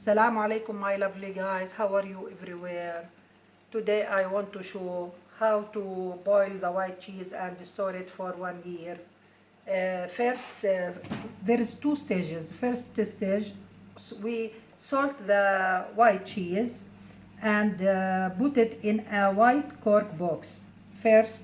Assalamu alaikum, my lovely guys. How are you everywhere? Today I want to show how to boil the white cheese and store it for 1 year. First, there is two stages. First stage, we salt the white cheese and put it in a white cork box. First,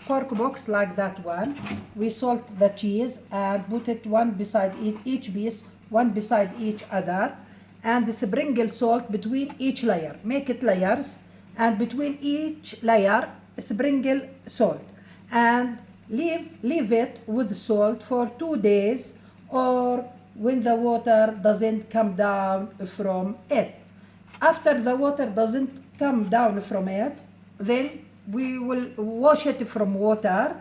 cork box like that one. We salt the cheese and put it one beside each piece, one beside each other, and sprinkle salt between each layer. Make it layers, and between each layer sprinkle salt, and leave it with salt for 2 days, or when the water doesn't come down from it. After the water doesn't come down from it, then we will wash it from water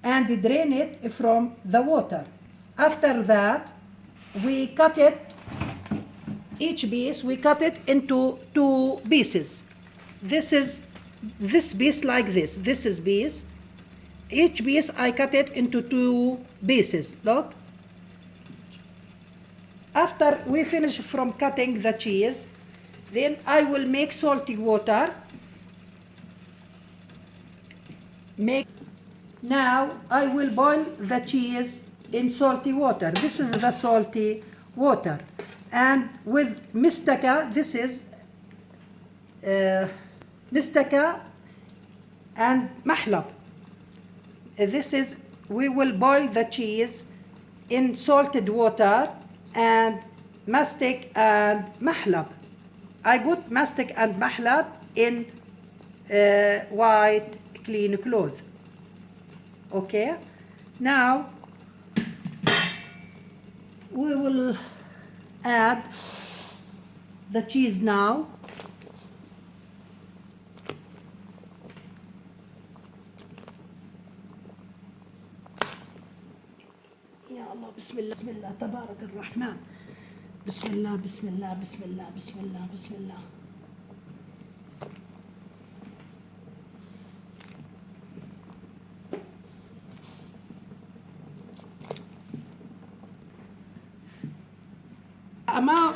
and drain it from the water. After that, we cut it, each piece, we cut it into 2 pieces. This piece like this. This is piece. Each piece I cut it into 2 pieces. Look. After we finish from cutting the cheese, then I will make salty water. Now I will boil the cheese in salty water. This is the salty water. And with mistaka, this is mistaka and mahlab. We will boil the cheese in salted water and mastic and mahlab. I put mastic and mahlab in white clean cloth. Okay, now we will add the cheese now. Ya Allah, bismillah, bismillah, tabarak ar-Rahman. Bismillah, bismillah, bismillah, bismillah, bismillah.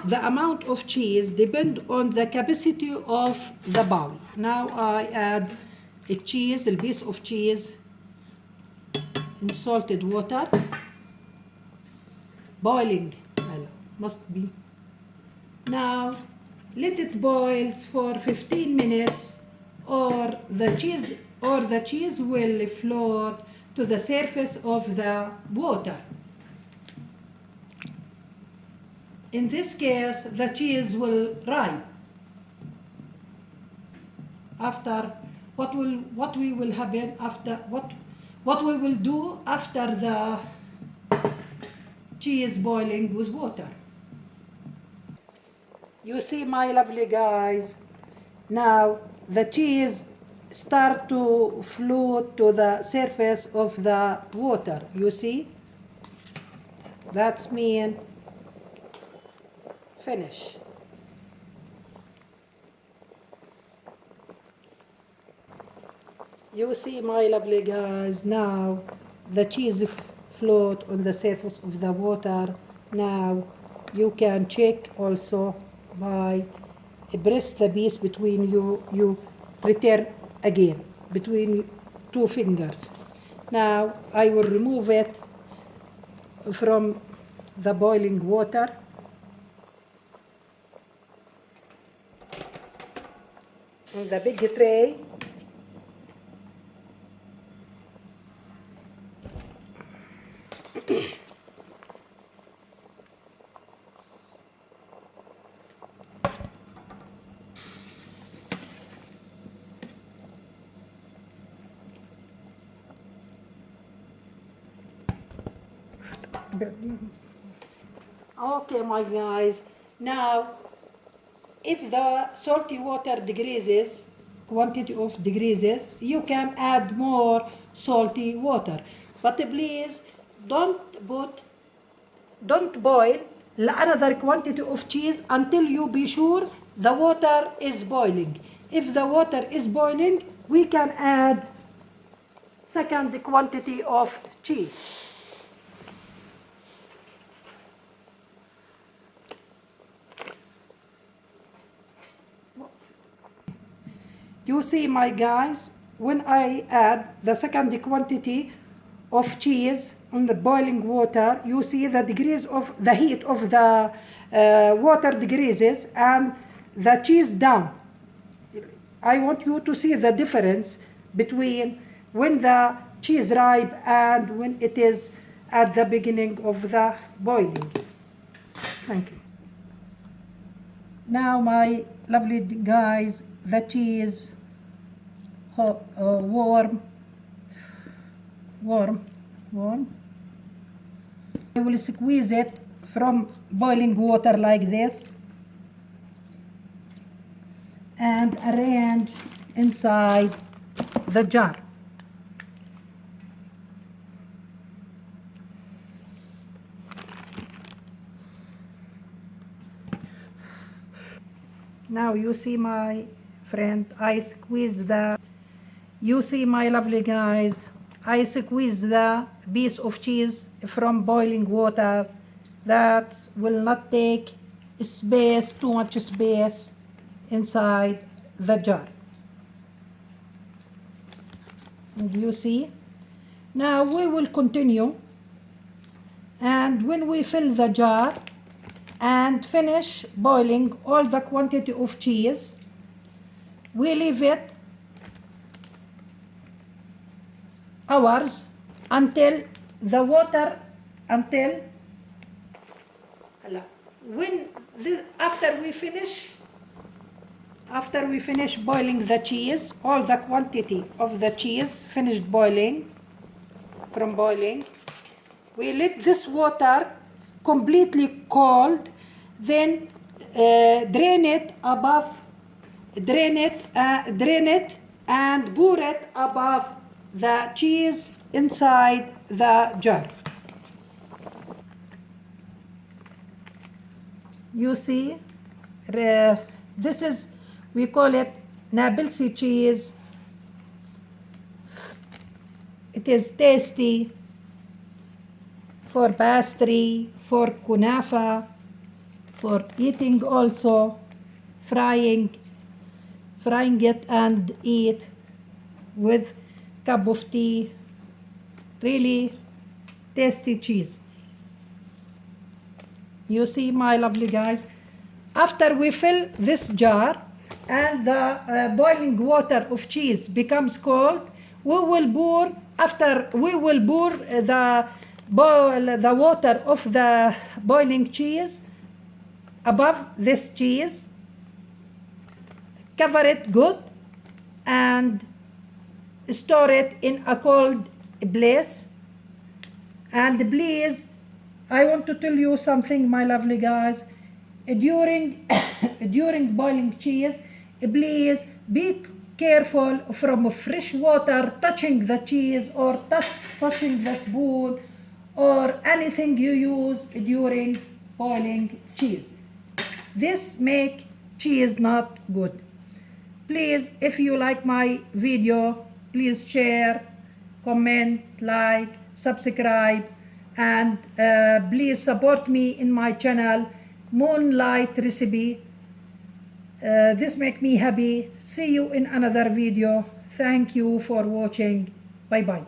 The amount of cheese depends on the capacity of the bowl. Now I add a piece of cheese in salted water, boiling, must be. Now let it boil for 15 minutes, or the cheese will float to the surface of the water. In this case, the cheese will ripe. After what we will do after the cheese boiling with water. You see, my lovely guys, now the cheese start to float to the surface of the water. You see, that's mean finish. You see, my lovely guys, now the cheese float on the surface of the water. Now you can check also by press the piece between you return again between 2 fingers. Now I will remove it from the boiling water. In the big tray. Okay, my guys, now if the salty water decreases, quantity of decreases, you can add more salty water. But please don't boil another quantity of cheese until you be sure the water is boiling. If the water is boiling, we can add second quantity of cheese. You see, my guys, when I add the second quantity of cheese on the boiling water, you see the degrees of the heat of the water decreases and the cheese down. I want you to see the difference between when the cheese ripe and when it is at the beginning of the boiling. Thank you. Now, my lovely guys, the cheese warm. I will squeeze it from boiling water like this and arrange inside the jar. Now you see, my friend, I squeeze you see, my lovely guys, I squeeze the piece of cheese from boiling water. That will not take space, too much space inside the jar. And you see, now we will continue, and when we fill the jar and finish boiling all the quantity of cheese, we leave it hours until the water, after we finish boiling the cheese, all the quantity of the cheese finished boiling, we let this water completely cold, then drain it and pour it above the cheese inside the jar. You see, this is, we call it Naples cheese. It is tasty for pastry, for kunafa, for eating also, frying it and eat with cup of tea. Really tasty cheese. You see, my lovely guys, after we fill this jar and the boiling water of cheese becomes cold, we will pour the water of the boiling cheese above this cheese, cover it good, and store it in a cold place. And please, I want to tell you something, my lovely guys. During boiling cheese, please be careful from fresh water touching the cheese or touching the spoon or anything you use during boiling cheese. This make cheese not good. Please, if you like my video, please share, comment, like, subscribe, and please support me in my channel, Moonlight Recipe. This make me happy. See you in another video. Thank you for watching. Bye bye.